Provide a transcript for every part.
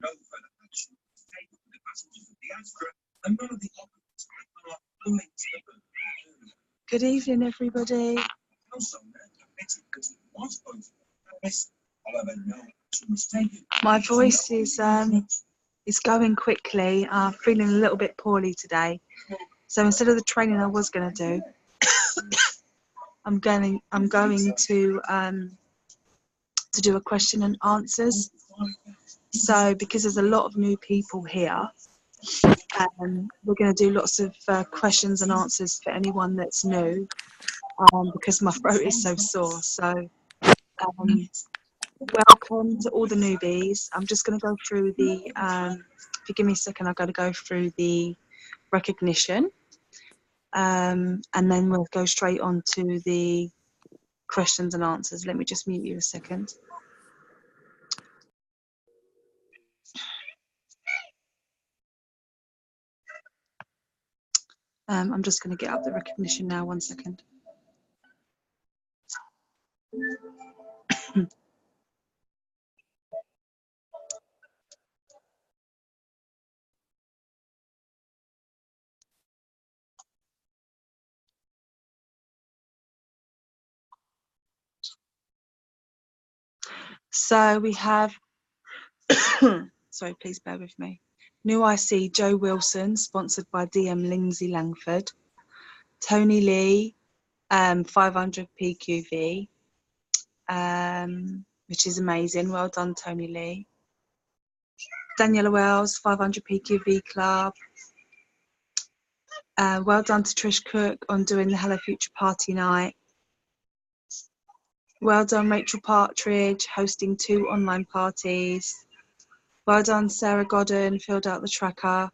No further action was taken with the passengers of the Astra, and none of the occupants are maintainable. Good evening, everybody. Also, admitted that it was going to Paris. However, no action was taken. My voice is going quickly. I'm feeling a little bit poorly today, so instead of the training I was going to do, I'm going to do a question and answers. So because there's a lot of new people here, we're going to do lots of questions and answers for anyone that's new, because my throat is so sore. So welcome to all the newbies. I'm just going to go through the, if you give me a second, I'm going to go through the recognition, and then we'll go straight on to the questions and answers. Let me just mute you a second. I'm just going to get up the recognition now, 1 second. So we have, sorry, please bear with me. New IC, Joe Wilson, sponsored by DM Lindsay Langford. Tony Lee, 500 PQV, which is amazing. Well done, Tony Lee. Daniela Wells, 500 PQV Club. Well done to Trish Cook on doing the Hello Future Party night. Well done, Rachel Partridge, hosting 2 online parties. Well done, Sarah Godden, filled out the tracker.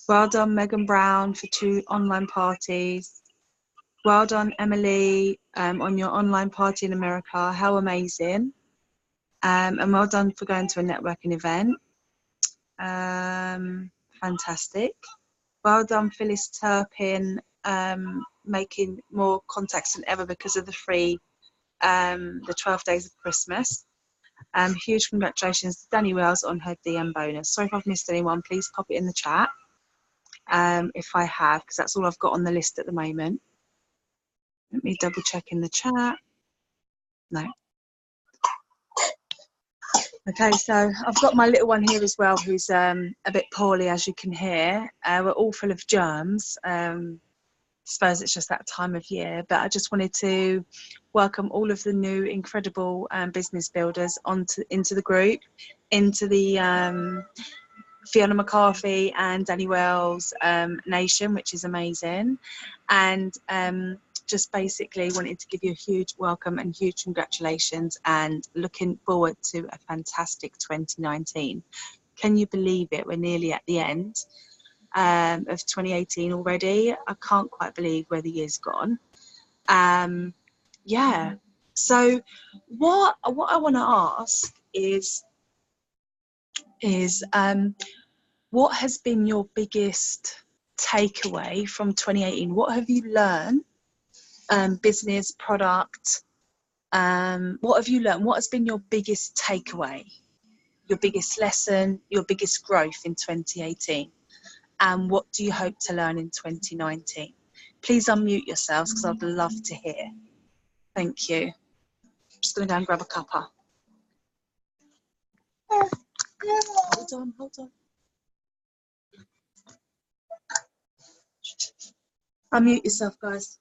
Well done, Megan Brown, for 2 online parties. Well done, Emily, on your online party in America. How amazing. And well done for going to a networking event. Fantastic. Well done, Phyllis Turpin, making more contacts than ever because of the free, the 12 days of Christmas. Huge congratulations to Danny Wells on her DM bonus. Sorry if I've missed anyone, please pop it in the chat, if I have, because that's all I've got on the list at the moment. Let me double check in the chat. No. Okay, so I've got my little one here as well, who's a bit poorly, as you can hear. We're all full of germs. Suppose it's just that time of year, but I just wanted to welcome all of the new incredible business builders into the group, into the Fiona McCarthy and Danny Wells nation, which is amazing. And just basically wanted to give you a huge welcome and huge congratulations, and looking forward to a fantastic 2019. Can you believe it? We're nearly at the end of 2018 already. I can't quite believe where the year's gone. Yeah, so what I want to ask is what has been your biggest takeaway from 2018? What have you learned? Business, product, what have you learned? What has been your biggest takeaway, your biggest lesson, your biggest growth in 2018? And what do you hope to learn in 2019? Please unmute yourselves, because I'd love to hear. Thank you. I'm just going to go and grab a cuppa. Hold on. Unmute yourself, guys.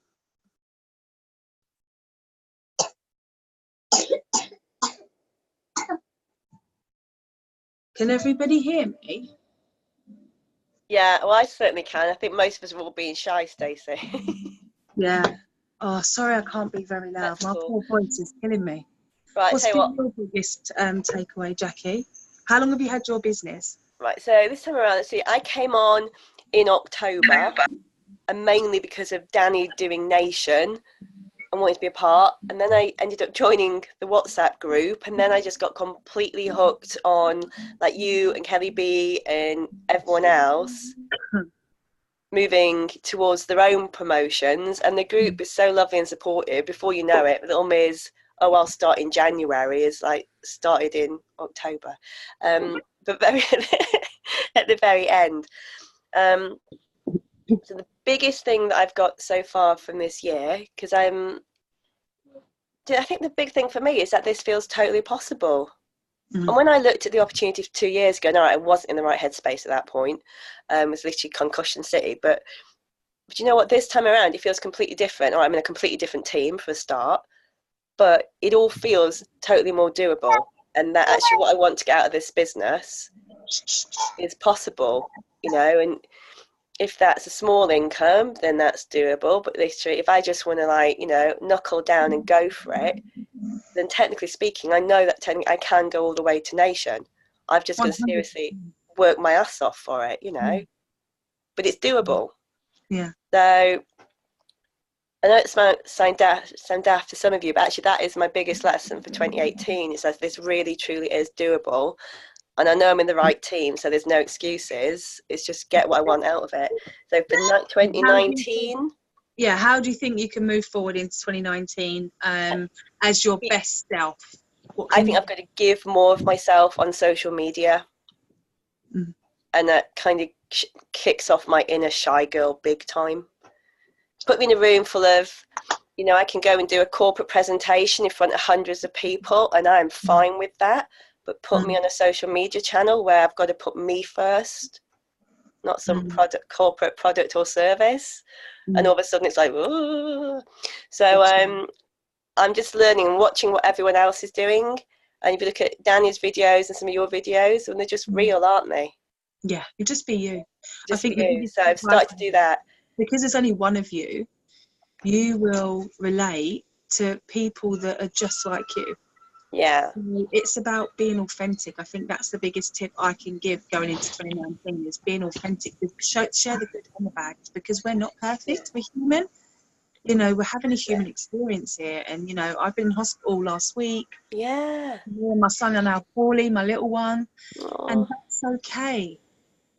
Can everybody hear me? Yeah, well, I certainly can. I think most of us are all being shy, Stacey. Yeah. Oh, sorry, I can't be very loud. That's My cool. poor voice is killing me. Right, What's tell you been your biggest takeaway, Jackie? How long have you had your business? Right, so this time around, let's see, I came on in October, and mainly because of Danny doing Nation and wanting to be a part, and then I ended up joining the WhatsApp group, and then I just got completely hooked on like you and Kelly B and everyone else moving towards their own promotions, and the group is so lovely and supportive. Before you know it, little Ms, oh, I'll start in January, is like started in October. but very at the very end. So the biggest thing that I've got so far from this year, because I think the big thing for me is that this feels totally possible. Mm. And when I looked at the opportunity 2 years ago, no, I wasn't in the right headspace at that point. It was literally concussion city. But you know what? This time around, it feels completely different. Or I'm in a completely different team for a start. But it all feels totally more doable. And that actually what I want to get out of this business is possible, you know. And if that's a small income, then that's doable. But literally, if I just want to, like, you know, knuckle down and go for it, then technically speaking, I know that technically I can go all the way to nation. I've just got to 100%. seriously work my ass off for it, you know. But it's doable. Yeah. So I know it sound daft to some of you, but actually that is my biggest lesson for 2018, is that this really truly is doable. And I know I'm in the right team, so there's no excuses. It's just get what I want out of it. So for 2019... Yeah, how do you think you can move forward into 2019 as your best self? I think I've got to give more of myself on social media. Mm. And that kind of kicks off my inner shy girl big time. Put me in a room full of, you know, I can go and do a corporate presentation in front of hundreds of people, and I'm fine with that. But put me on a social media channel where I've got to put me first, not some corporate product or service. And all of a sudden it's like, ooh. So I'm just learning and watching what everyone else is doing. And if you look at Danny's videos and some of your videos, and they're just real, aren't they? Yeah, you just be you. Just I think you. So I've started to do that. Because there's only one of you, you will relate to people that are just like you. Yeah. It's about being authentic. I think that's the biggest tip I can give going into 2019, is being authentic. Share the good and the bad, because we're not perfect. We're human. You know, we're having a human experience here. And, you know, I've been in hospital last week. Yeah. My son are now poorly, my little one. Aww. And that's okay.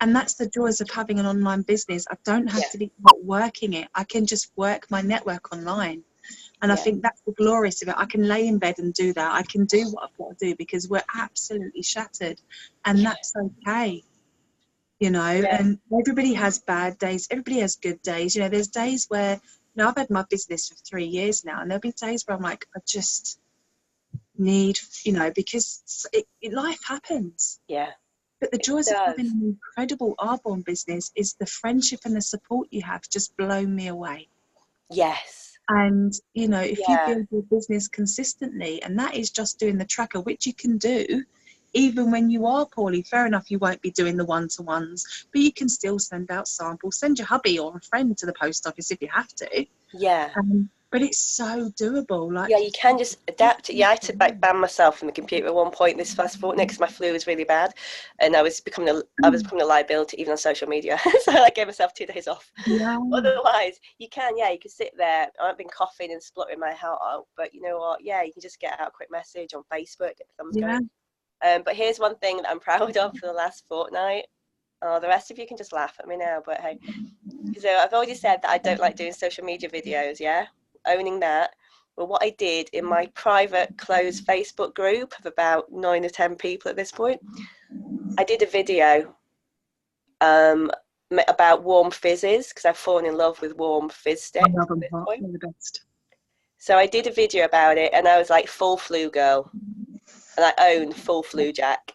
And that's the joys of having an online business. I don't have to be out working it. I can just work my network online. And I think that's the glorious of it. I can lay in bed and do that. I can do what I've got to do because we're absolutely shattered. And that's okay. You know, and everybody has bad days. Everybody has good days. You know, there's days where, you know, I've had my business for 3 years now. And there'll be days where I'm like, I just need, you know, because life happens. Yeah. But the joys of having an incredible Arbonne business is the friendship and the support you have just blow me away. Yes. And, you know, if you build your business consistently, and that is just doing the tracker, which you can do even when you are poorly. Fair enough, you won't be doing the one-to-ones, but you can still send out samples, send your hubby or a friend to the post office if you have to. Yeah. But it's so doable. Like, yeah, you can just adapt it. Yeah, I had to like ban myself from the computer at one point this past fortnight because my flu was really bad, and I was becoming a liability even on social media. So I gave myself 2 days off. Yeah. Otherwise, you can sit there. I've been coughing and spluttering my heart out, but you know what? Yeah, you can just get out a quick message on Facebook, get the thumbs going. But here's one thing that I'm proud of for the last fortnight. Oh, the rest of you can just laugh at me now, but hey. So I've already said that I don't like doing social media videos, owning that. Well, what I did in my private closed Facebook group of about 9 or 10 people at this point, I did a video about warm fizzes because I've fallen in love with warm fizz sticks. I love them hot. They're the best. So I did a video about it, and I was like full flu girl, and I own full flu Jack.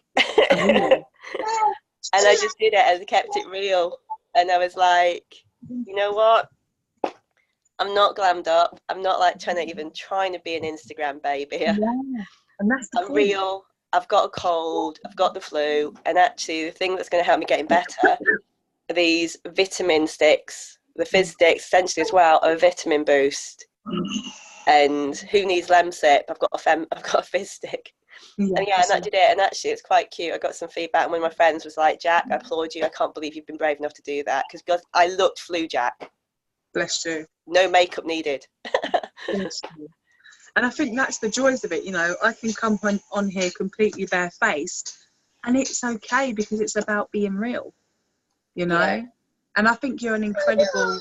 And I just did it and kept it real. And I was like, you know what? I'm not glammed up. I'm not like trying to be an Instagram baby. Yeah. And that's the I'm real. I've got a cold. I've got the flu. And actually, the thing that's going to help me getting better are these vitamin sticks. The fizz sticks, essentially as well, are a vitamin boost. And who needs Lemsip? I've got a fizz stick. And and I did it, and actually it's quite cute. I got some feedback, and one of my friends was like, Jack, I applaud you. I can't believe you've been brave enough to do that, because I looked flu Jack. Bless you. No makeup needed. Bless you. And I think that's the joys of it, you know. I can come on here completely barefaced, and it's okay because it's about being real, you know. And I think you're an incredible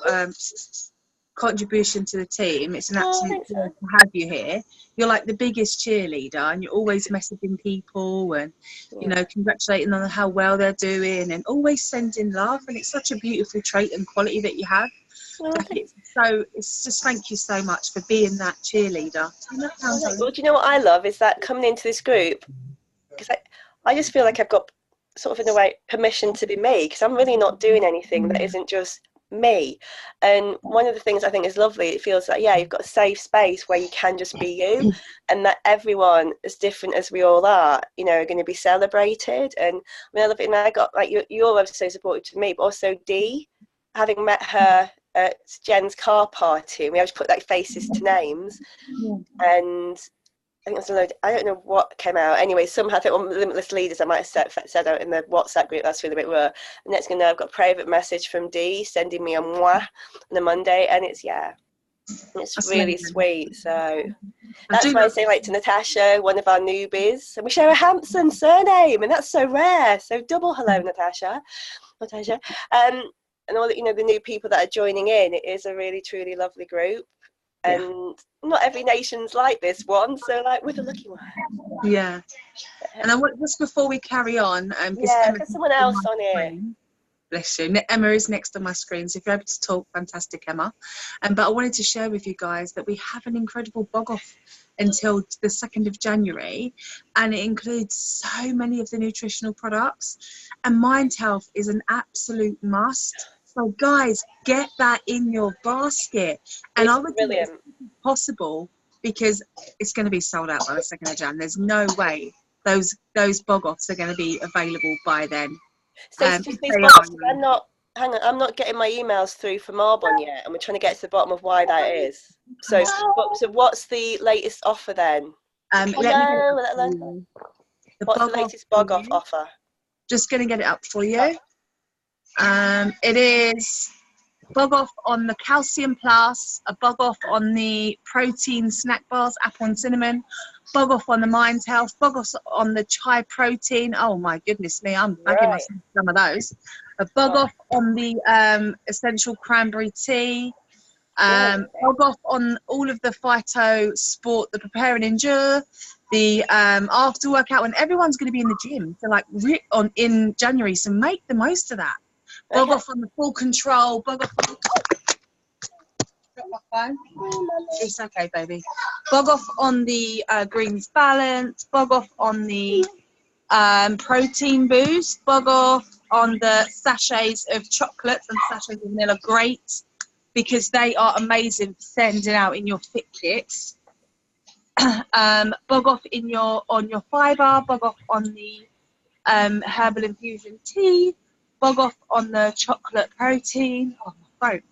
contribution to the team. It's an absolute thanks, joy Anne. to have you here. You're like the biggest cheerleader, and you're always messaging people and, you know, congratulating on how well they're doing, and always sending love. And it's such a beautiful trait and quality that you have. Oh, It's just thank you so much for being that cheerleader. Well, do you know what I love is that coming into this group, because I just feel like I've got sort of, in a way, permission to be me, because I'm really not doing anything that isn't just me. And one of the things I think is lovely, it feels like, yeah, you've got a safe space where you can just be you, and that everyone, as different as we all are, you know, are going to be celebrated. And I mean, I love it. And I got, like, you're so supportive to me, but also Dee, having met her at Jen's car party, and we always put like faces to names, and I think I don't know what came out. Anyway, somehow I think on Limitless Leaders, I might have said out in the WhatsApp group, that's really a bit raw. And next thing you know, I've got a private message from Dee sending me a mwah on a Monday, and it's that's really amazing. Sweet. So that's why I say, like, to Natasha, one of our newbies, and we share a handsome surname, and that's so rare. So double hello, Natasha. And all the, you know, the new people that are joining in, it is a really, truly lovely group. And not every nation's like this one, so, like, we're the lucky one. Yeah. And I want, just before we carry on, there's someone else on here. Bless you. Emma is next on my screen, so if you're able to talk, fantastic, Emma. But I wanted to share with you guys that we have an incredible bog off until the 2nd of January, and it includes so many of the nutritional products, and Mind Health is an absolute must. So guys, get that in your basket. And I would think it's possible, because it's going to be sold out by the 2nd of Jan. There's no way those bog offs are going to be available by then. So these box, I'm not getting my emails through from Arbonne yet, and we're trying to get to the bottom of why that is. So what's the latest offer then? What's the latest bog off offer? Just going to get it up for you. It is bog off on the Calcium Plus, a bog off on the protein snack bars, apple and cinnamon, bog off on the Mind Health, bog off on the chai protein. Oh my goodness me, I'm bagging myself some of those. A bog off on the essential cranberry tea. Bog off on all of the phyto sport, the prepare and endure, the after workout, and everyone's going to be in the gym. So, like, in January, so make the most of that. Bog off on the full control. Bog off on it's okay, baby. Bog off on the greens balance. Bog off on the protein boost. Bog off on the sachets of chocolates and sachets of vanilla. Great, because they are amazing for sending out in your fit kits. Bog off on your fibre. Bog off on the herbal infusion tea. Bog off on the chocolate protein. Oh, my throat.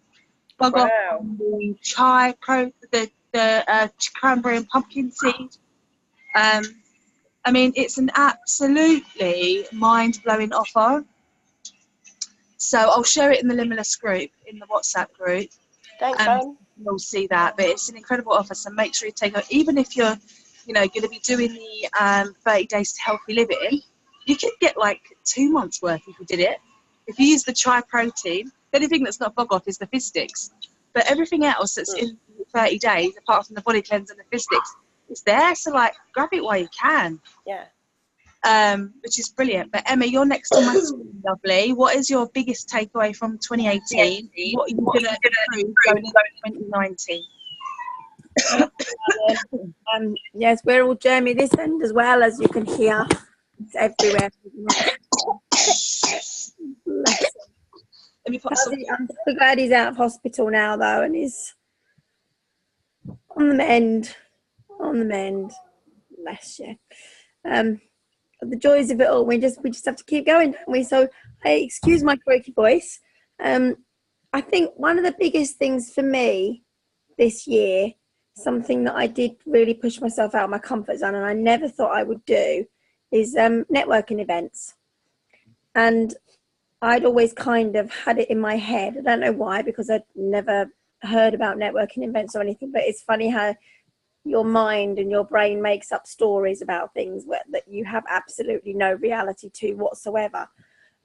Bog off on the chai the cranberry and pumpkin seed. I mean, it's an absolutely mind-blowing offer. So I'll share it in the Limitless group, in the WhatsApp group. Thanks, Anne. You'll see that, but it's an incredible offer. So make sure you take it. Even if you're, you know, going to be doing the 30 days to healthy living, you could get like 2 months worth if you did it. If you use the chai protein, the only thing that's not bog off is the fizz sticks. But everything else that's in 30 days, apart from the body cleanse and the fizz sticks, it's there. So, like, grab it while you can. Yeah. Which is brilliant. But Emma, you're next on my screen, lovely. What is your biggest takeaway from 2018? What are you going to improve going into 2019? Yes, we're all germy this end as well, as you can hear. It's everywhere. Let me put I'm so glad he's out of hospital now, though, and he's on the mend. On the mend. Bless you. The joys of it all. We just have to keep going, don't we? So, excuse my croaky voice. I think one of the biggest things for me this year, something that I did really push myself out of my comfort zone, and I never thought I would do, is networking events. And I'd always kind of had it in my head. I don't know why, because I'd never heard about networking events or anything, but it's funny how your mind and your brain makes up stories about things that you have absolutely no reality to whatsoever.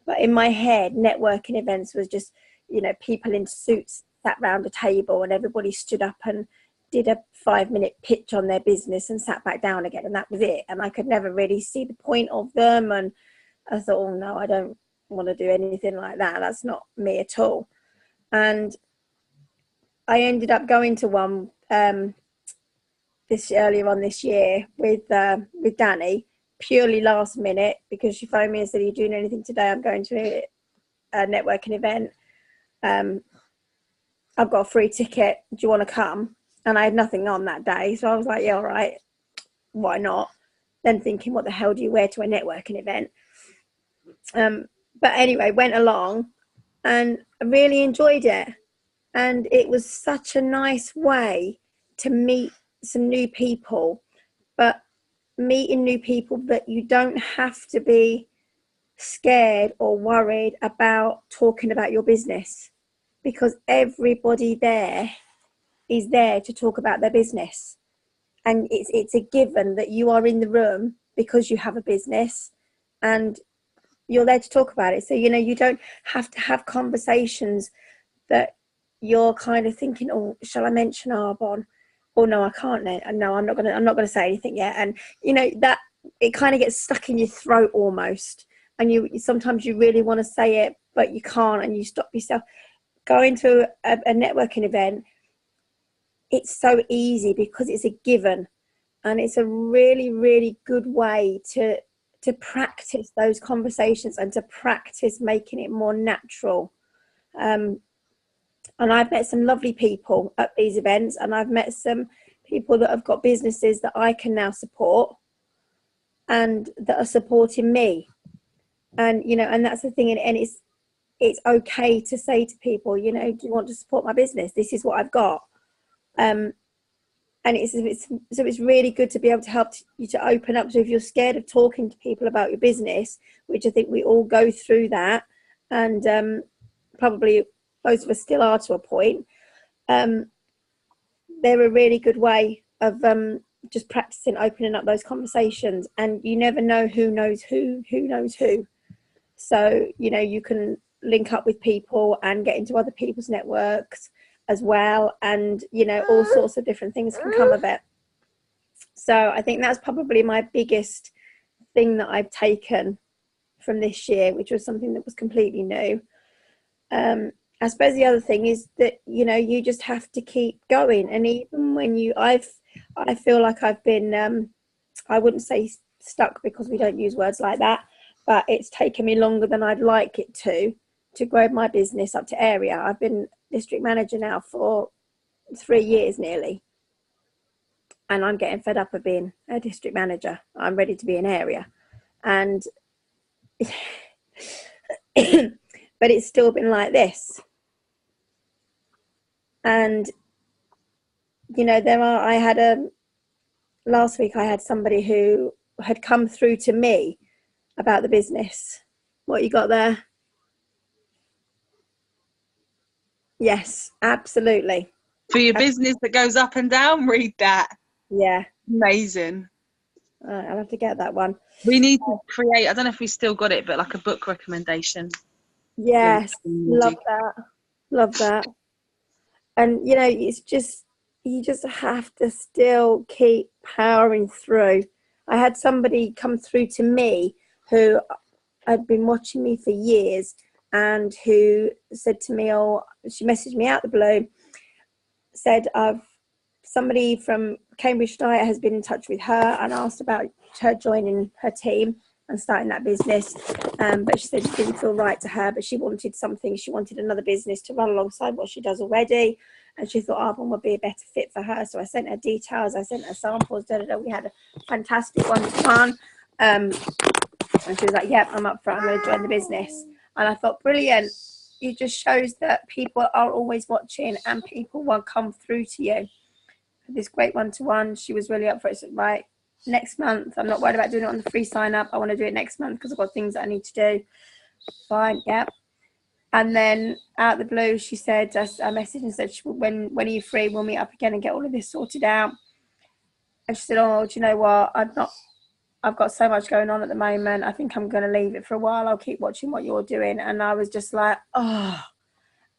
But in my head, networking events was just, you know, people in suits sat round a table and everybody stood up and did a 5-minute pitch on their business and sat back down again, and that was it. And I could never really see the point of them, and I thought, oh no, I don't want to do anything like that. That's not me at all. And I ended up going to one earlier on this year with Danny, purely last minute, because she phoned me and said, are you doing anything today? I'm going to a networking event. I've got a free ticket. Do you want to come? And I had nothing on that day. So I was like, yeah, all right, why not? Then thinking, what the hell do you wear to a networking event? But anyway, went along and I really enjoyed it. And it was such a nice way to meet some new people, but meeting new people that you don't have to be scared or worried about talking about your business, because everybody there is there to talk about their business. And it's a given that you are in the room because you have a business and you're there to talk about it. So, you know, you don't have to have conversations that you're kind of thinking, oh, shall I mention Arbonne? Oh no, I can't. No, I'm not gonna say anything yet. And you know that it kind of gets stuck in your throat almost. And you sometimes you really want to say it, but you can't, and you stop yourself. Going to a networking event, it's so easy because it's a given, and it's a really, really good way to practice those conversations and to practice making it more natural. And I've met some lovely people at these events, and I've met some people that have got businesses that I can now support and that are supporting me. And, you know, and that's the thing. And it's okay to say to people, you know, do you want to support my business? This is what I've got. And it's really good to be able to help you to open up. So if you're scared of talking to people about your business, which I think we all go through that, and probably most of us still are to a point, they're a really good way of just practicing opening up those conversations. And you never know who knows who knows who. So, you know, you can link up with people and get into other people's networks as well. And, you know, all sorts of different things can come of it. So I think that's probably my biggest thing that I've taken from this year, which was something that was completely new. I suppose the other thing is that, you know, you just have to keep going. And even when I feel like I've been, I wouldn't say stuck because we don't use words like that, but it's taken me longer than I'd like it to grow my business up to area. I've been district manager now for 3 years nearly. And I'm getting fed up of being a district manager. I'm ready to be an area. And, but it's still been like this. And, you know, last week I had somebody who had come through to me about the business. What you got there? Yes, absolutely. For your business that goes up and down, read that. Yeah. Amazing. I'll have to get that one. We need to create, I don't know if we still got it, but like a book recommendation. Yes, love that. And, you know, it's just, you just have to still keep powering through. I had somebody come through to me who had been watching me for years and who said to me, she messaged me out the blue, said, somebody from Cambridge Diet has been in touch with her and asked about her joining her team and starting that business. But she said it didn't feel right to her, but she wanted another business to run alongside what she does already. And she thought Arbonne would be a better fit for her. So I sent her details, I sent her samples, we had a fantastic one-to-one. And she was like, yep, I'm up for it, I'm going to join the business. And I thought, brilliant. It just shows that people are always watching and people will come through to you. This great one-to-one, she was really up for it. So, right, next month, I'm not worried about doing it on the free sign-up. I want to do it next month because I've got things that I need to do. Fine, yep. And then out of the blue, she said, I messaged and said, when are you free? We'll meet up again and get all of this sorted out. And she said, oh, do you know what? I've got so much going on at the moment. I think I'm going to leave it for a while. I'll keep watching what you're doing. And I was just like, oh.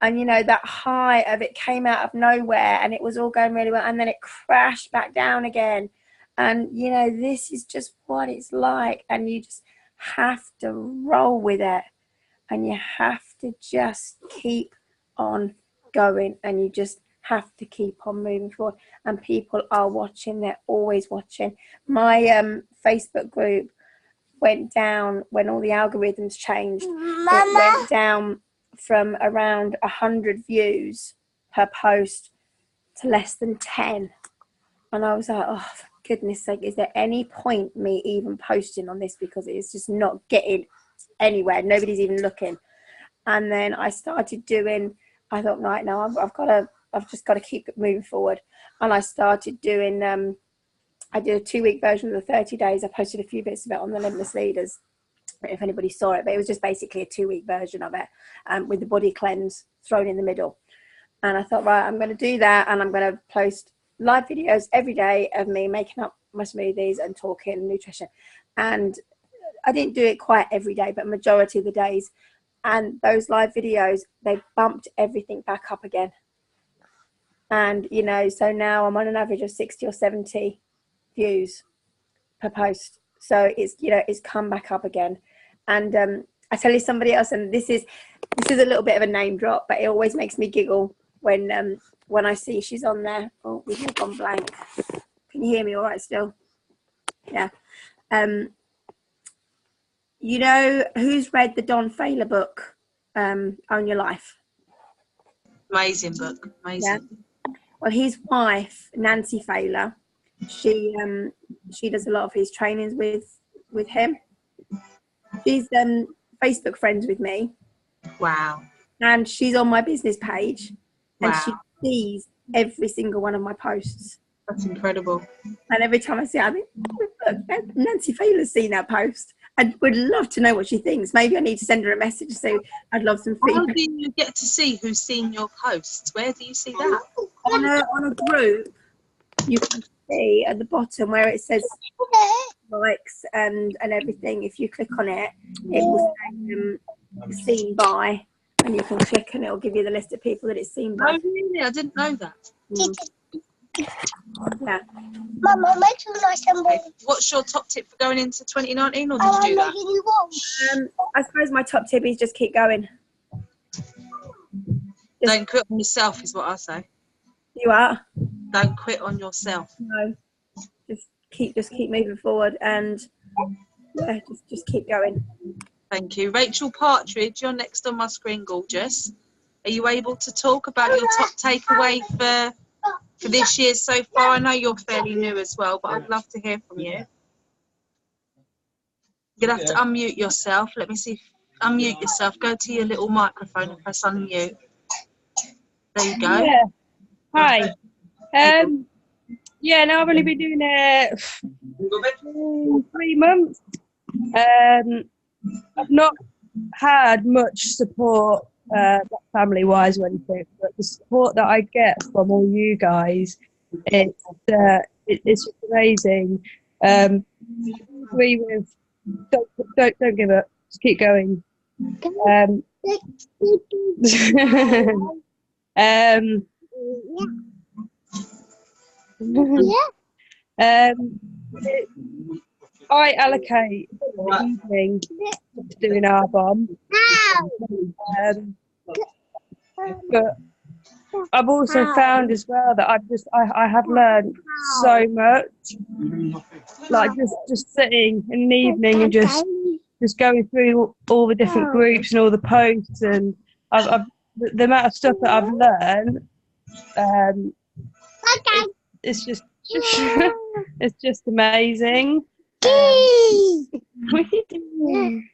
And, you know, that high of it came out of nowhere and it was all going really well. And then it crashed back down again. And, you know, this is just what it's like. And you just have to roll with it. And you have to just keep on going. And you just have to keep on moving forward. And people are watching. They're always watching. My Facebook group went down when all the algorithms changed. Mama. It went down from around 100 views per post to less than 10. And I was like, oh, for goodness sake, is there any point me even posting on this? Because it's just not getting anywhere. Nobody's even looking. And then I started doing, I thought, right, now I've just got to keep it moving forward. And I started doing, I did a 2-week version of the 30 days. I posted a few bits of it on the Limitless Leaders, if anybody saw it, but it was just basically a 2-week version of it, with the body cleanse thrown in the middle. And I thought, right, I'm going to do that, and I'm going to post live videos every day of me making up my smoothies and talking nutrition. And I didn't do it quite every day, but majority of the days. And those live videos, they bumped everything back up again. And, you know, so now I'm on an average of 60 or 70 views per post. So it's, you know, it's come back up again. And I tell you somebody else, and this is a little bit of a name drop, but it always makes me giggle when I see she's on there. Oh, we've all gone blank. Can you hear me all right still? Yeah. You know, who's read the Don Failer book, Own Your Life? Amazing book. Amazing. Yeah. Well, his wife, Nancy Failer, she does a lot of his trainings with him. She's Facebook friends with me. Wow. And she's on my business page. Wow. And she sees every single one of my posts. That's incredible. And every time I see it, I think, oh, look, Nancy Failer's seen that post. I would love to know what she thinks. Maybe I need to send her a message to say I'd love some feedback. How do you get to see who's seen your posts? Where do you see that? On a group, you can see at the bottom where it says likes and everything. If you click on it, it will say seen by, and you can click and it will give you the list of people that it's seen by. Oh really? I didn't know that. Yeah. Mama, make a nice Okay. What's your top tip for going into 2019, or did you do that? I suppose my top tip is just keep going. Don't quit on yourself is what I say. You are. Don't quit on yourself. No. Just keep moving forward, and yeah, just keep going. Thank you. Rachel Partridge, you're next on my screen, gorgeous. Are you able to talk about your top takeaway for this year so far? I know you're fairly new as well, but I'd love to hear from you. You'll have to unmute yourself. Let me see. Unmute yourself. Go to your little microphone and press unmute. There you go. Yeah. Hi. Yeah, now I've only been doing it 3 months. I've not had much support family-wise or anything, but the support that I get from all you guys, it's just amazing. Agree with don't give up, just keep going. I allocate the evening to doing our bomb, but I've also found as well that I have learned so much, like just sitting in the evening and just going through all the different groups and all the posts, and the amount of stuff that I've learned, it's just it's just amazing. What are you doing?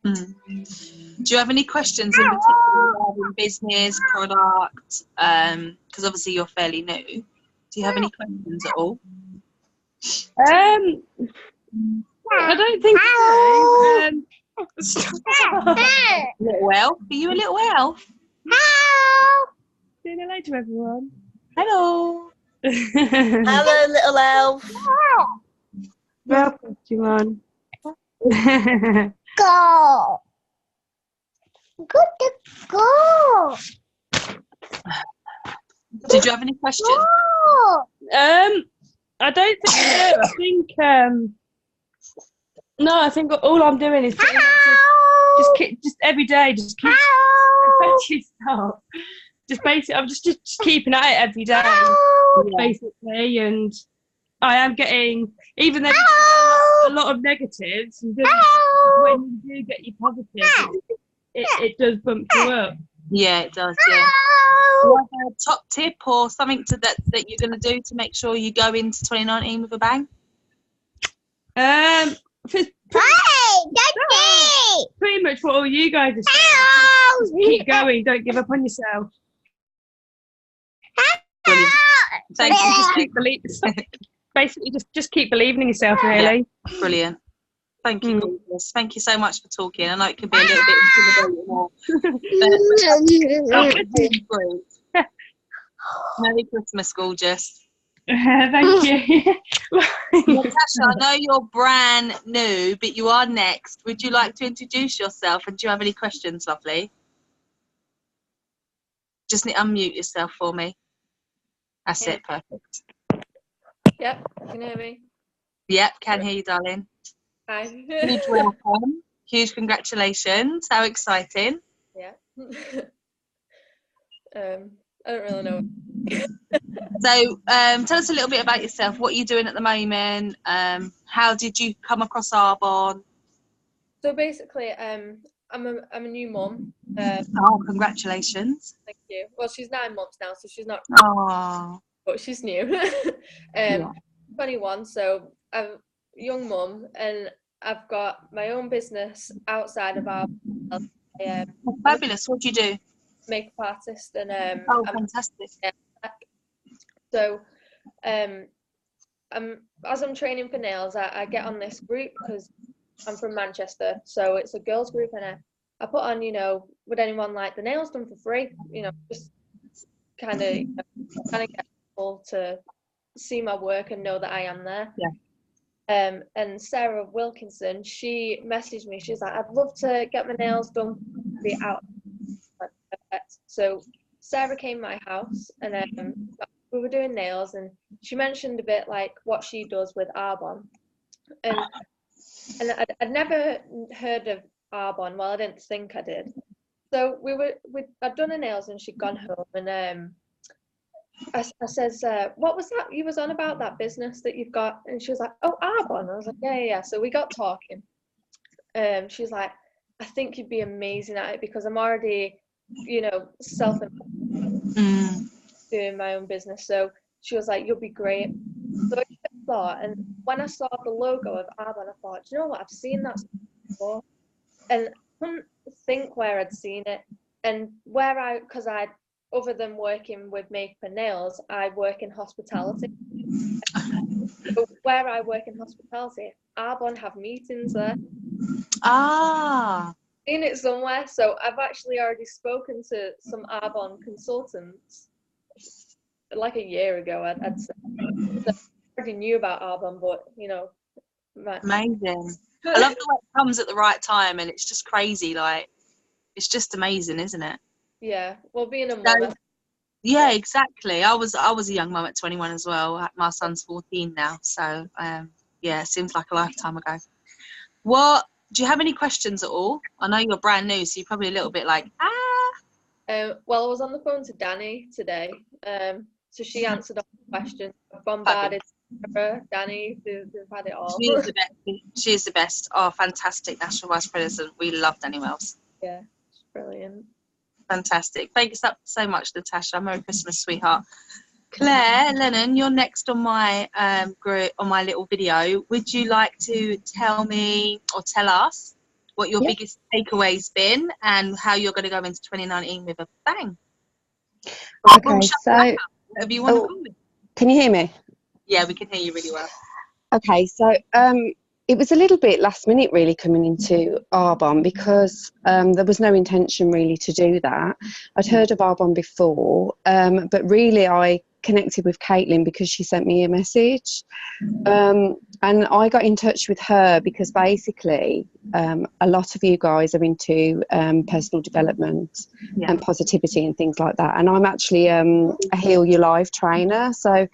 Do you have any questions in particular regarding business, product? Because obviously you're fairly new. Do you have any questions at all? I don't think I do. Little elf? Are you a little elf? Say hello to everyone. Hello. Hello, little elf. Welcome, Jimon. Go. Good to go. Did you have any questions? I don't think so. I think no. I think all I'm doing is just every day, just keep yourself. Just basically, I'm just keeping at it every day, basically, and I am getting, even though there's a lot of negatives, and when you do get your positive, it does bump you up. Yeah, it does. Yeah. Do you have a top tip or something that you're going to do to make sure you go into 2019 with a bang? Pretty much what all you guys are saying. Just keep going. Don't give up on yourself. Brilliant. Thank you. Just keep basically, just keep believing in yourself. Really. Yeah. Brilliant. Thank you, gorgeous. Thank you so much for talking. I know it can be a little bit intimidating. Merry Christmas, gorgeous. Thank you. Natasha, I know you're brand new, but you are next. Would you like to introduce yourself, and do you have any questions, lovely? Just need to unmute yourself for me. That's it, perfect. Yep, can you hear me? Yep, can hear you, darling. Hi. Huge welcome. Huge congratulations. How exciting. Yeah. I don't really know. So tell us a little bit about yourself. What are you doing at the moment? How did you come across Arbonne? So basically, I'm a new mum. Oh, congratulations. Thank you. Well, she's 9 months now, so she's not. Oh. But she's new. 21, so I'm a young mum, and I've got my own business outside of our. Fabulous. What do you do? Makeup artist, and fantastic. So, as I'm training for nails, I get on this group because I'm from Manchester, so it's a girls group, and I put on, would anyone like the nails done for free? Just kind of get people to see my work and know that I am there. Yeah. And Sarah Wilkinson, she messaged me. She's like, I'd love to get my nails done. Be out. So Sarah came to my house, and we were doing nails, and she mentioned a bit like what she does with Arbonne, and I'd never heard of Arbonne. Well, I didn't think I did. So I'd done her nails, and she'd gone home, and I says, what was that you was on about, that business that you've got? And she was like, oh, Arbonne. I was like, yeah. So we got talking. She was like, I think you'd be amazing at it because I'm already, self-employed, doing my own business. So she was like, you'll be great. So I thought, and when I saw the logo of Arbonne, I thought, do you know what? I've seen that before, and I couldn't think where I'd seen it, and because other than working with makeup and nails, I work in hospitality. But where I work in hospitality, Arbonne have meetings there. Ah. Seen it somewhere, so I've actually already spoken to some Arbonne consultants like a year ago, I'd say. So I already knew about Arbonne, but amazing. I love the way it comes at the right time, and it's just crazy. Like, it's just amazing, isn't it? Yeah. Well, being a mother. Yeah, exactly. I was a young mum at 21 as well. My son's 14 now, so it seems like a lifetime ago. Do you have any questions at all? I know you're brand new, so you're probably a little bit like, Well, I was on the phone to Danny today, so she answered all the questions. I've bombarded her, Danny, they've had it all. She's the best. Oh, fantastic National Vice President. We love Danny Wells. Yeah, she's brilliant. Fantastic. Thank you so much, Natasha. Merry Christmas, sweetheart. Claire Lennon, you're next on my group, on my little video. Would you like to tell me or tell us what your biggest takeaway's been and how you're going to go into 2019 with a bang? Okay, so whatever you want to call it. Can you hear me? Yeah, we can hear you really well. Okay, so it was a little bit last minute really coming into Arbonne because there was no intention really to do that. I'd heard of Arbonne before, but really I connected with Caitlin because she sent me a message. And I got in touch with her because basically a lot of you guys are into personal development and positivity and things like that. And I'm actually a Heal Your Life trainer. So,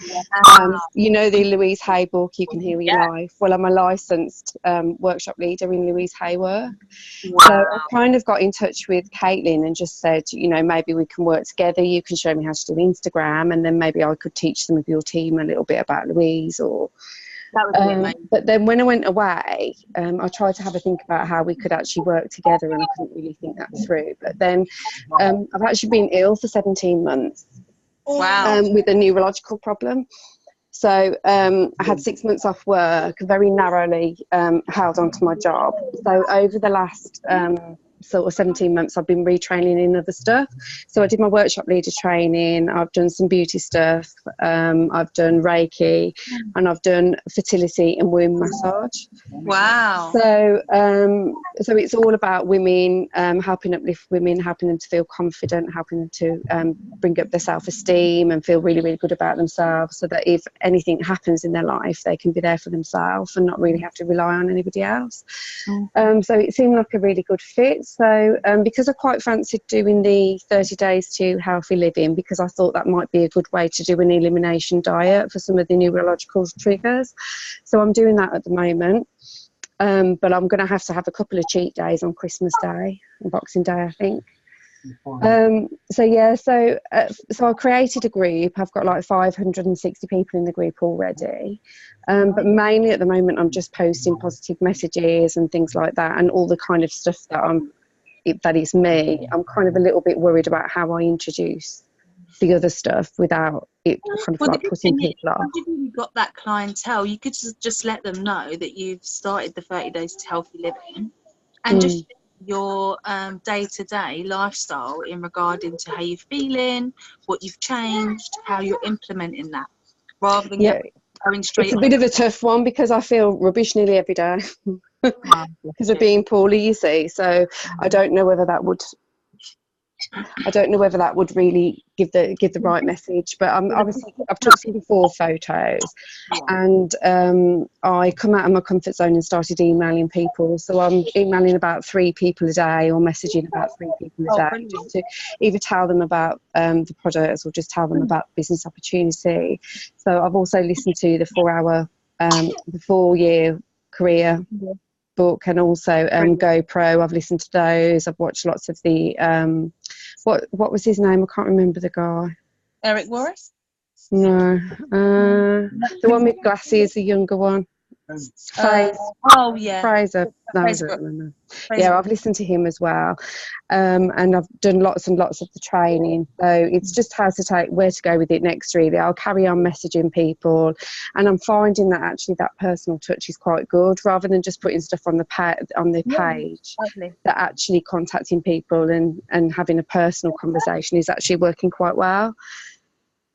you know, the Louise Hay book, You Can Heal Your Life. Well, I'm a licensed workshop leader in Louise Hay work. So I kind of got in touch with Caitlin and just said, you know, maybe we can work together. You can show me how to do Instagram, and then maybe I could teach some of your team a little bit about Louise. Or That would be amazing. but then when I went away, I tried to have a think about how we could actually work together, and I couldn't really think that through. But then I've actually been ill for 17 months with a neurological problem. So I had 6 months off work, very narrowly held onto my job. So over the last sort of 17 months, I've been retraining in other stuff. So I did my workshop leader training, I've done some beauty stuff, I've done Reiki, and I've done fertility and womb massage. Wow. So so it's all about women, helping uplift women, helping them to feel confident, helping them to bring up their self-esteem and feel really, really good about themselves, so that if anything happens in their life, they can be there for themselves and not really have to rely on anybody else. So it seemed like a really good fit. So because I quite fancied doing the 30 days to healthy living, because I thought that might be a good way to do an elimination diet for some of the neurological triggers. So I'm doing that at the moment. But I'm going to have a couple of cheat days on Christmas Day and Boxing Day, I think. So I created a group. I've got like 560 people in the group already, but mainly at the moment I'm just posting positive messages and things like that, and all the kind of stuff that is me. I'm kind of a little bit worried about how I introduce the other stuff without it kind of like putting people off. Once you've really got that clientele, you could just let them know that you've started the 30 days to healthy living, and just your day-to-day lifestyle in regarding to how you're feeling, what you've changed, how you're implementing that, rather than going straight. It's a bit of a tough one because I feel rubbish nearly every day because of being poorly, you see. So I don't know whether that would really give the right message. But obviously I've took some before photos, and I come out of my comfort zone and started emailing people. So I'm emailing about 3 people a day, or messaging about 3 people a day, just to either tell them about the products or just tell them about business opportunity. So I've also listened to the 4-year career book, and also GoPro. I've listened to those. I've watched lots of the what was his name? I can't remember the guy. Eric Warris? No, the one with glasses, the younger one. Fraser. No, I don't remember. Yeah, I've listened to him as well, and I've done lots and lots of the training. So it's just where to go with it next. Really, I'll carry on messaging people, and I'm finding that actually that personal touch is quite good, rather than just putting stuff on the page. That actually contacting people and having a personal conversation is actually working quite well.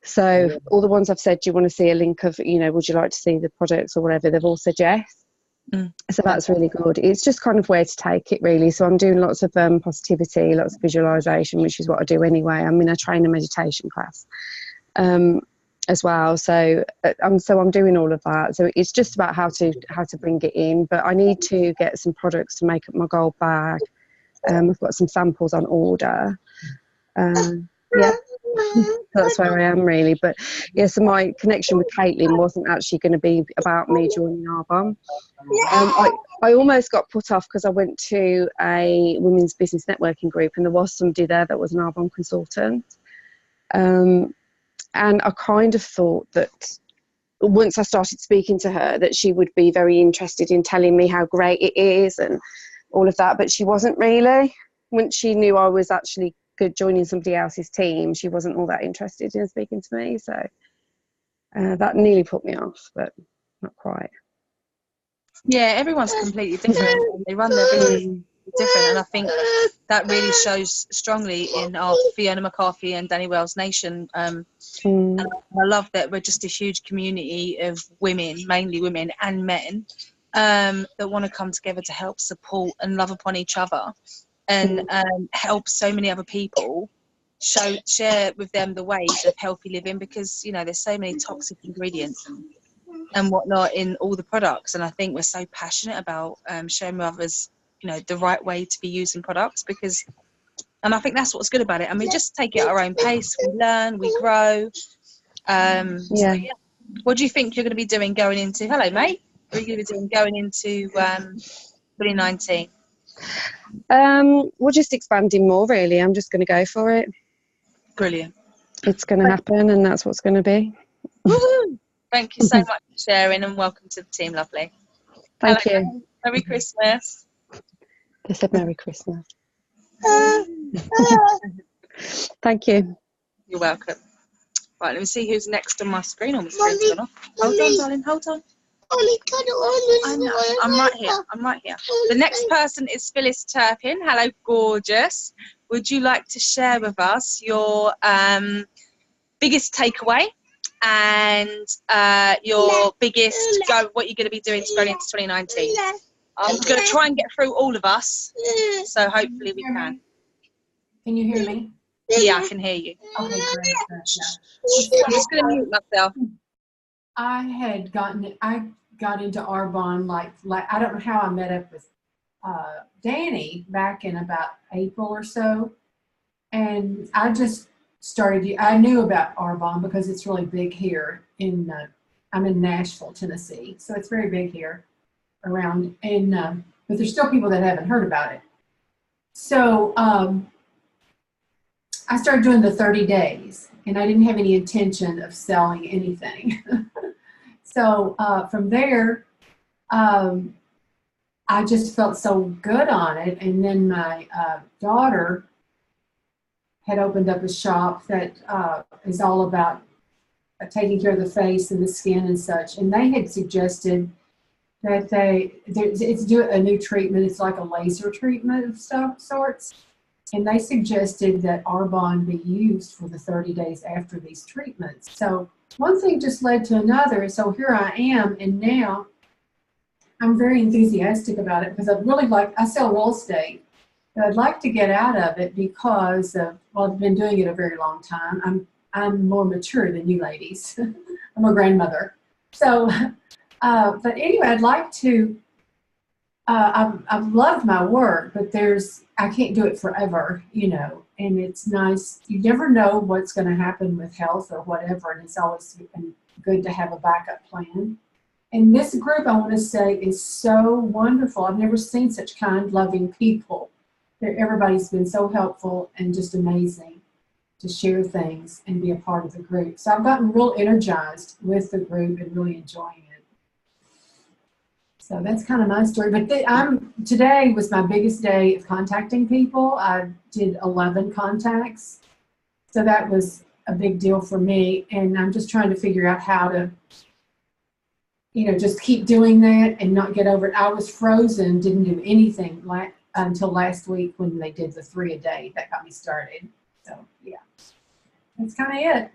So all the ones I've said, do you want to see a link of, you know, would you like to see the products or whatever, they've all said yes. So that's really good. It's just kind of where to take it, really. So I'm doing lots of positivity, lots of visualization, which is what I do anyway. I'm in a trainer meditation class as well. So I'm doing all of that. So it's just about how to bring it in. But I need to get some products to make up my gold bag. I've got some samples on order. That's where I am, really. But so my connection with Caitlin wasn't actually going to be about me joining Arbonne. I almost got put off because I went to a women's business networking group, and there was somebody there that was an Arbonne consultant, and I kind of thought that once I started speaking to her that she would be very interested in telling me how great it is and all of that, but she wasn't really. Once she knew I was actually joining somebody else's team, she wasn't all that interested in speaking to me. So that nearly put me off, but not quite. Yeah, everyone's completely different. They run their business different, and I think that really shows strongly in our Fiona McCarthy and Danny Wells Nation. And I love that we're just a huge community of women, mainly women and men, that want to come together to help support and love upon each other, and help so many other people share with them the ways of healthy living, because you know there's so many toxic ingredients and whatnot in all the products, and I think we're so passionate about sharing with others, you know, the right way to be using products, because, and I think that's what's good about it, and we just take it at our own pace, we learn, we grow. So, yeah. What do you think you're going to be doing going into, hello mate, what are you going to be doing going into 2019? We're just expanding more, really. I'm just going to go for it. Brilliant. It's going to happen, and that's what's going to be. Woo-hoo. Thank you so much for sharing, and welcome to the team, lovely. Thank you. Merry Christmas. They said Merry Christmas. Thank you. You're welcome. Right, let me see who's next on my screen. On my screen's gone off. Hold on, darling, hold on. I'm right here. I'm right here. The next person is Phyllis Turpin. Hello, gorgeous. Would you like to share with us your biggest takeaway and your biggest what you're going to be doing going into 2019? I'm going to try and get through all of us, so hopefully we can. Can you hear me? Yeah, I can hear you. Okay, great. I'm just going to mute myself. I got into Arbonne like I don't know how I met up with Danny back in about April or so, and I just started. I knew about Arbonne because it's really big here in. I'm in Nashville, Tennessee, so it's very big here around, and but there's still people that haven't heard about it. So I started doing the 30 days, and I didn't have any intention of selling anything. So from there, I just felt so good on it. And then my daughter had opened up a shop that is all about taking care of the face and the skin and such. And they had suggested that it's do a new treatment. It's like a laser treatment of sorts. And they suggested that Arbonne be used for the 30 days after these treatments. So one thing just led to another. So here I am, and now I'm very enthusiastic about it because I sell real estate, but I'd like to get out of it because I've been doing it a very long time. I'm more mature than you ladies. I'm a grandmother. So, but anyway, I'd like to, I've loved my work, but I can't do it forever, you know, and it's nice. You never know what's going to happen with health or whatever, and it's always good to have a backup plan. And this group, I want to say, is so wonderful. I've never seen such kind, loving people. Everybody's been so helpful and just amazing to share things and be a part of the group. So I've gotten real energized with the group and really enjoying it. So that's kind of my story. But today was my biggest day of contacting people. I did 11 contacts. So that was a big deal for me. And I'm just trying to figure out how to, you know, just keep doing that and not get over it. I was frozen, didn't do anything until last week when they did the 3 a day. That got me started. So, yeah, that's kind of it.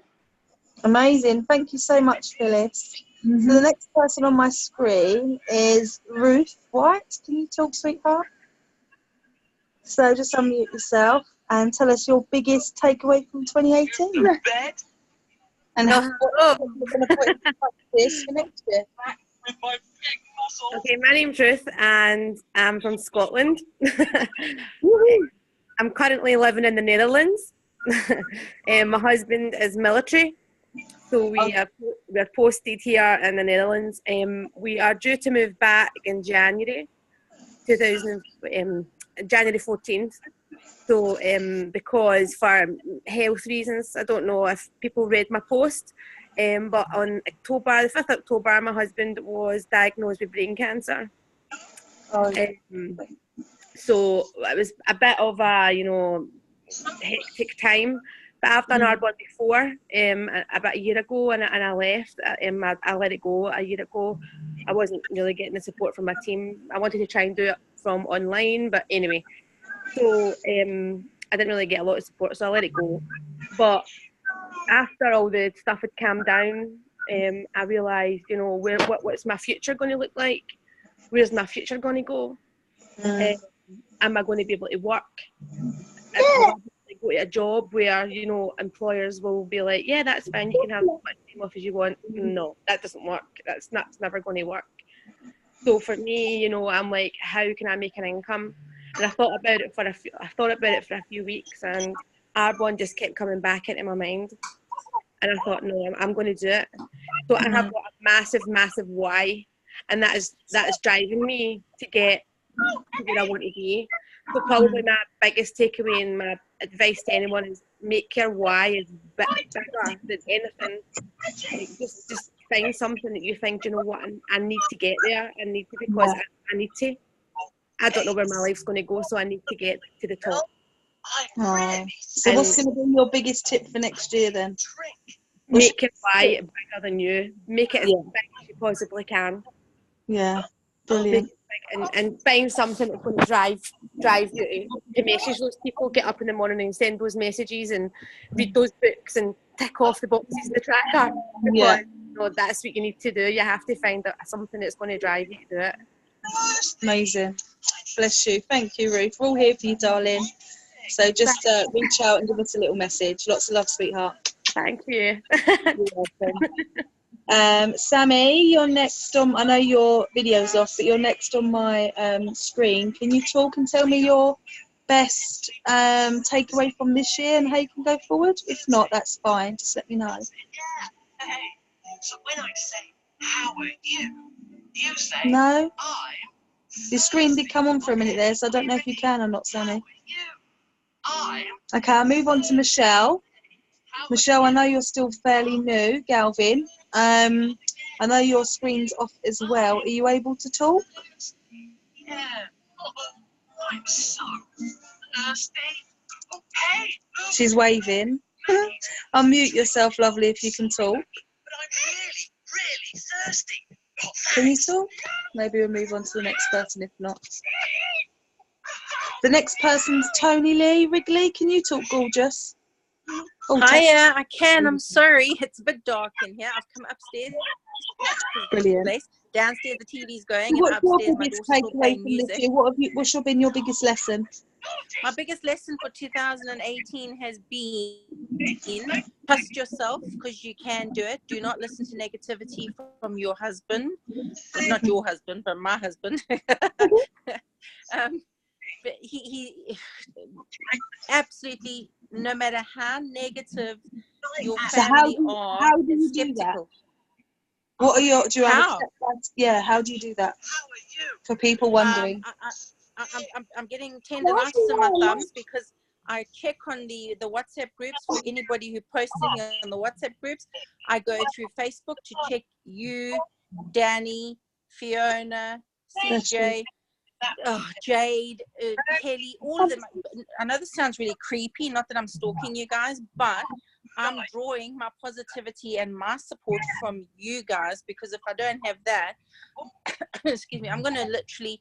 Amazing. Thank you so much, Phyllis. Mm-hmm. So the next person on my screen is Ruth White. Can you talk, sweetheart? So just unmute yourself and tell us your biggest takeaway from 2018. And how you're going to put into practice for next year. Okay, my name's Ruth and I'm from Scotland. I'm currently living in the Netherlands. My husband is military. So we're posted here in the Netherlands. We are due to move back in January 14th. So because for health reasons, I don't know if people read my post, but on the 5th October, my husband was diagnosed with brain cancer. So it was a bit of a, you know, hectic time. But I've done Arbonne before, about a year ago, and I left. I let it go a year ago. I wasn't really getting the support from my team. I wanted to try and do it from online, but anyway. So I didn't really get a lot of support, so I let it go. But after all the stuff had calmed down, I realised, you know, what's my future going to look like? Where's my future going to go? Am I going to be able to work? go to a job where, you know, employers will be like, yeah, that's fine, you can have as much time off as you want. No, that doesn't work. That's never going to work. So for me, you know, I'm like, how can I make an income? And I thought about it for a few weeks, and Arbonne just kept coming back into my mind. And I thought, no, I'm going to do it. So I have got a massive, massive why, and that is driving me to get to where I want to be. So probably my biggest takeaway and my advice to anyone is make your why is bigger than anything. Like just find something that you think, you know what, I need to get there. I need to, because I need to. I don't know where my life's going to go, so I need to get to the top. So what's going to be your biggest tip for next year then? Make your why bigger than you. Make it as big as you possibly can. Yeah, brilliant. And find something that's going to drive you to message those people, get up in the morning and send those messages and read those books and tick off the boxes in the tracker. Because, you know, that's what you need to do. You have to find something that's going to drive you to do it. Amazing. Bless you. Thank you, Ruth. We're all here for you, darling. So just reach out and give us a little message. Lots of love, sweetheart. Thank you. You're welcome. Sammy, you're next on. I know your video's off, but you're next on my screen. Can you talk and tell me your best takeaway from this year and how you can go forward? If not, that's fine. Just let me know. Hey, so when I say, how are you? You say, No. The screen did come on for a minute there, so I don't know if you can or not, Sammy. Okay, I'll move on to Michelle. Michelle, I know you're still fairly new. Galvin, I know your screen's off as well. Are you able to talk? Yeah. I'm so thirsty. Okay. She's waving. Unmute yourself, lovely, if you can talk. But I'm really thirsty. Can you talk? Maybe we'll move on to the next person, if not. The next person's Tony Lee. Wrigley, can you talk, gorgeous? Oh, hiya, I can. I'm sorry. It's a bit dark in here. I've come upstairs. Brilliant. Downstairs, the TV's going, and What's your upstairs, my biggest daughter's still takeaway playing from this music. year? What's been your biggest lesson? My biggest lesson for 2018 has been trust yourself, because you can do it. Do not listen to negativity from your husband. Not your husband, but my husband. But he absolutely, no matter how negative your family are, how do you do that? What are your, do you have how do you do that? For people wondering. I'm getting tendonitis in my thumbs because I check on the WhatsApp groups for anybody who posts anything on the WhatsApp groups. I go through Facebook to check you, Danny, Fiona, CJ, Jade, Kelly, all of them. I know this sounds really creepy, not that I'm stalking you guys, but I'm drawing my positivity and my support from you guys, because if I don't have that, excuse me, I'm going to literally,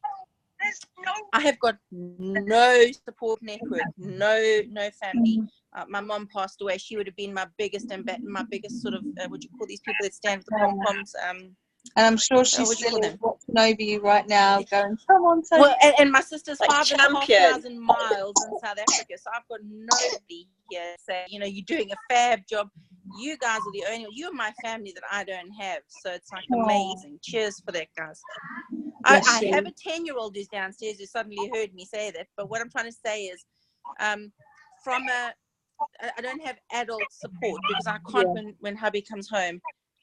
I have got no support network, no family. My mom passed away. She would have been my biggest sort of, what do you call these people that stand with the pom-poms? And I'm sure she's still watching over you right now, going, come on, Tony. Well, and my sister's Like 5,500 miles in South Africa, so I've got nobody here saying, you know, you're doing a fab job. You guys are the only, you're my family that I don't have, so it's like amazing. Cheers for that, guys. I have a 10-year-old who's downstairs who suddenly heard me say that, but what I'm trying to say is, I don't have adult support, because I can't, when hubby comes home,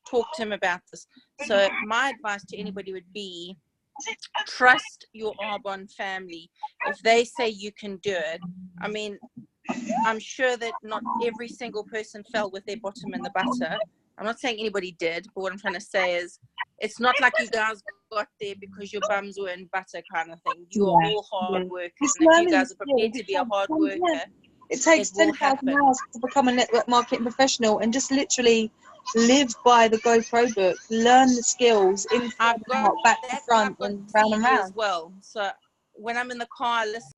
talk to him about this. So my advice to anybody would be, trust your Arbonne family. If they say you can do it, I mean, I'm sure that not every single person fell with their bottom in the butter. I'm not saying anybody did, but what I'm trying to say is, it's not like you guys got there because your bums were in butter kind of thing. You are all hard workers, and if you guys are prepared to be a hard worker, it takes 10,000 hours to become a network marketing professional, and just literally live by the GoPro book, learn the skills inside and out, back to front, and round and round. As well. So when I'm in the car, I listen